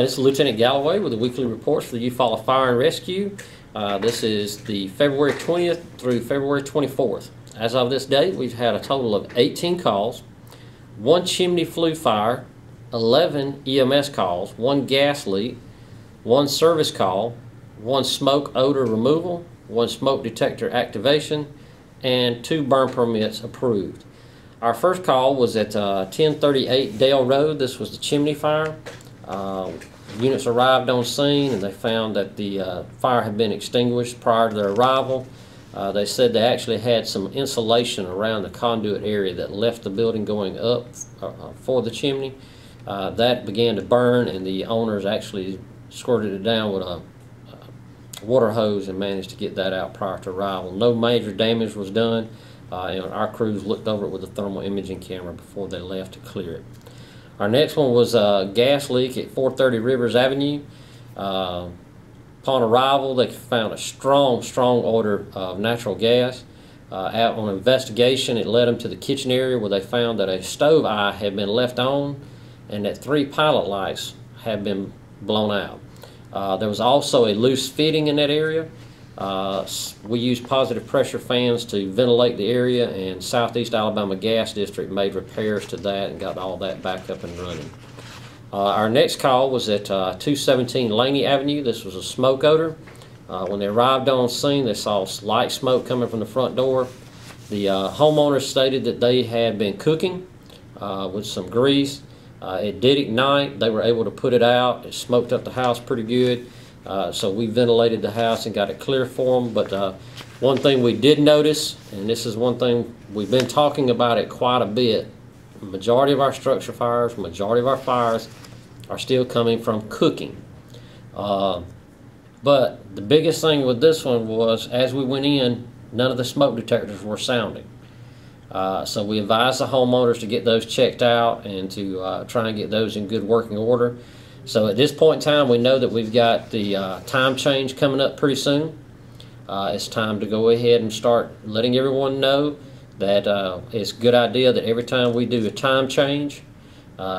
This is Lieutenant Galloway with the weekly reports for the Eufaula Fire and Rescue. This is the February 20th through February 24th. As of this date, we've had a total of 18 calls, 1 chimney flue fire, 11 EMS calls, 1 gas leak, 1 service call, 1 smoke odor removal, 1 smoke detector activation, and 2 burn permits approved. Our first call was at 1038 Dale Road. This was the chimney fire. Units arrived on scene and they found that the fire had been extinguished prior to their arrival. They said they actually had some insulation around the conduit area that left the building going up for the chimney. That began to burn, and the owners actually squirted it down with a water hose and managed to get that out prior to arrival. No major damage was done, and our crews looked over it with a thermal imaging camera before they left to clear it. Our next one was a gas leak at 430 Rivers Avenue. Upon arrival, they found a strong odor of natural gas. Out on investigation, it led them to the kitchen area where they found that a stove eye had been left on and that 3 pilot lights had been blown out. There was also a loose fitting in that area. We used positive pressure fans to ventilate the area, and Southeast Alabama Gas District made repairs to that and got all that back up and running. Our next call was at 217 Laney Avenue. This was a smoke odor. When they arrived on scene, they saw light smoke coming from the front door. The homeowners stated that they had been cooking with some grease. It did ignite. They were able to put it out. It smoked up the house pretty good. So we ventilated the house and got it clear for them. But one thing we did notice, and this is one thing we've been talking about it quite a bit, the majority of our structure fires, majority of our fires are still coming from cooking. But the biggest thing with this one was, as we went in, none of the smoke detectors were sounding. So we advised the homeowners to get those checked out and to try and get those in good working order. So at this point in time, we know that we've got the time change coming up pretty soon. It's time to go ahead and start letting everyone know that it's a good idea that every time we do a time change,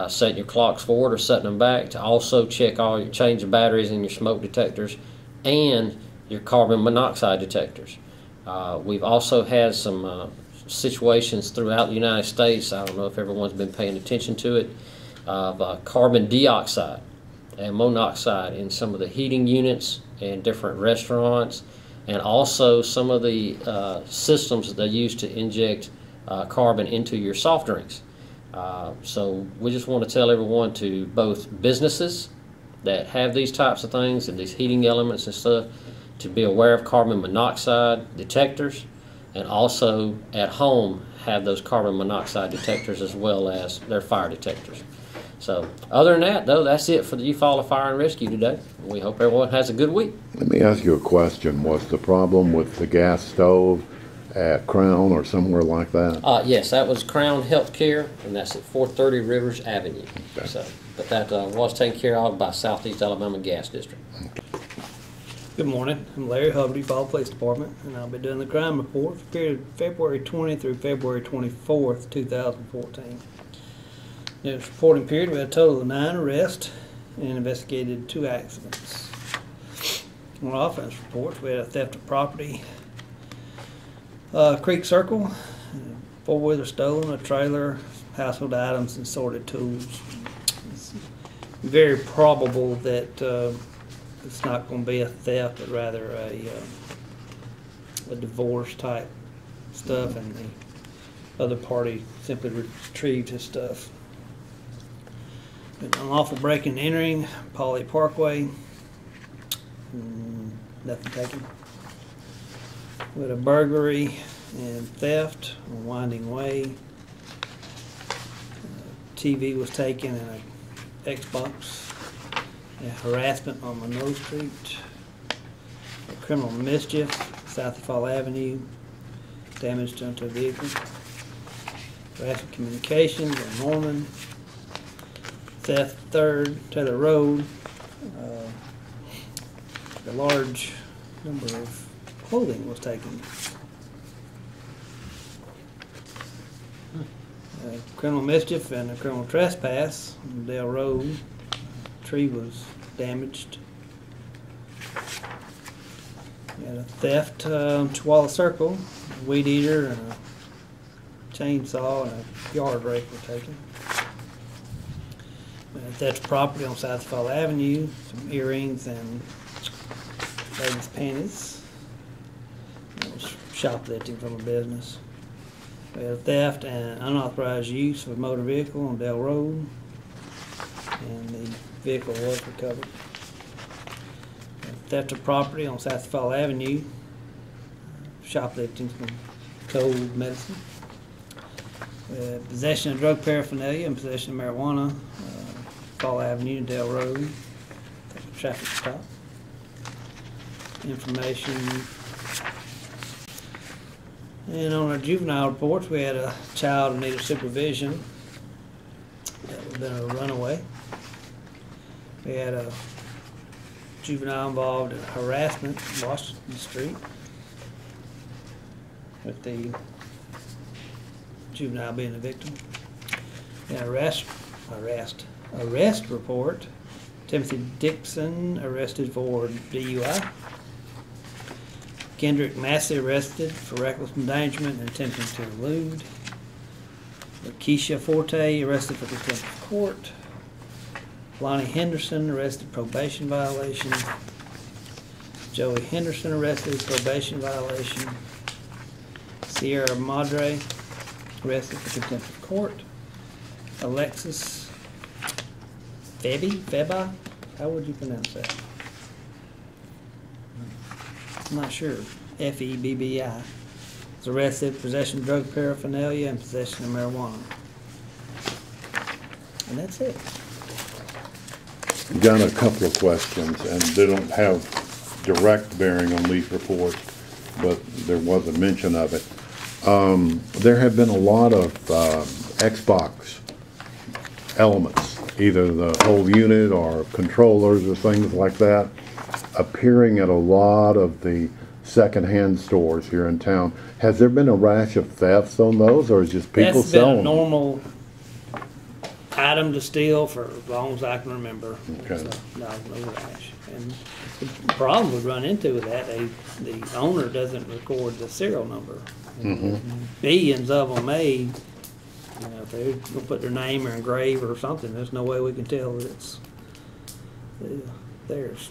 setting your clocks forward or setting them back, to also check change the batteries in your smoke detectors and your carbon monoxide detectors. We've also had some situations throughout the United States, I don't know if everyone's been paying attention to it, of carbon dioxide and monoxide in some of the heating units in different restaurants, and also some of the systems that they use to inject carbon into your soft drinks. So we just want to tell everyone, to both businesses that have these types of things and these heating elements and stuff, to be aware of carbon monoxide detectors, and also at home have those carbon monoxide detectors as well as their fire detectors. So other than that, though, that's it for the Eufaula Fire and Rescue today. We hope everyone has a good week. Let me ask you a question. Was the problem with the gas stove at Crown or somewhere like that? Yes, that was Crown Healthcare, and that's at 430 Rivers Avenue. Okay. So, but that was taken care of by Southeast Alabama Gas District. Good morning. I'm Larry Hubbard, Eufaula Police Department, and I'll be doing the crime report for the period February 20 through February 24th, 2014. In this reporting period, we had a total of 9 arrests and investigated 2 accidents. On offense reports, we had a theft of property, Creek Circle, 4-wheeler stolen, a trailer, household items, and sorted tools. It's very probable that it's not going to be a theft, but rather a divorce type stuff, and the other party simply retrieved his stuff. An unlawful breaking and entering, Pauley Parkway, nothing taken. We had a burglary and theft on Winding Way. TV was taken and an Xbox. Harassment on Monroe Street. Criminal mischief, South Eufaula Avenue. Damage done to a vehicle. Harassment communications on Norman. Theft 3rd Taylor Road. A large number of clothing was taken. Criminal mischief and a criminal trespass on Dale Road. A tree was damaged. We had a theft, Chihuahua Circle, a weed eater, and a chainsaw and a yard rake were taken. Theft property on South Eufaula Avenue, some earrings and ladies' panties. It was shoplifting from a business. We had a theft and unauthorized use of a motor vehicle on Dell Road, and the vehicle was recovered. Theft of property on South Eufaula Avenue, shoplifting from cold medicine. Possession of drug paraphernalia and possession of marijuana, Eufaula Avenue and Dell Road, traffic stop. Information. And on our juvenile reports, we had a child in need of supervision that had been a runaway. We had a juvenile involved in harassment in Washington Street, with the juvenile being the victim. An arrest report. Timothy Dixon arrested for DUI. Kendrick Massey arrested for reckless endangerment and attempting to elude. Lakeisha Forte arrested for contempt of court. Lonnie Henderson arrested probation violation. Joey Henderson arrested probation violation. Sierra Madre arrested for contempt of court. Alexis Feba, how would you pronounce that? I'm not sure. Febbi was arrested for possession of drug paraphernalia and possession of marijuana. And that's it. Got a couple of questions, and they don't have direct bearing on these reports, but there was a mention of it. There have been a lot of Xbox elements, either the whole unit or controllers or things like that, appearing at a lot of the secondhand stores here in town. Has there been a rash of thefts on those, or is just people selling? That's been a normal item to steal for as long as I can remember. Okay. So, no rash. And the problem we run into with that, the owner doesn't record the serial number. Mm-hmm. Billions of them made. You know, if they're gonna put their name or engrave or something, there's no way we can tell that it's theirs.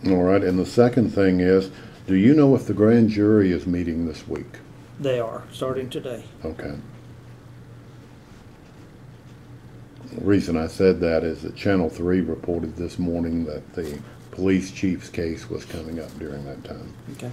All right, and the second thing is, do you know if the grand jury is meeting this week? They are, starting today. Okay. The reason I said that is that Channel 3 reported this morning that the police chief's case was coming up during that time. Okay.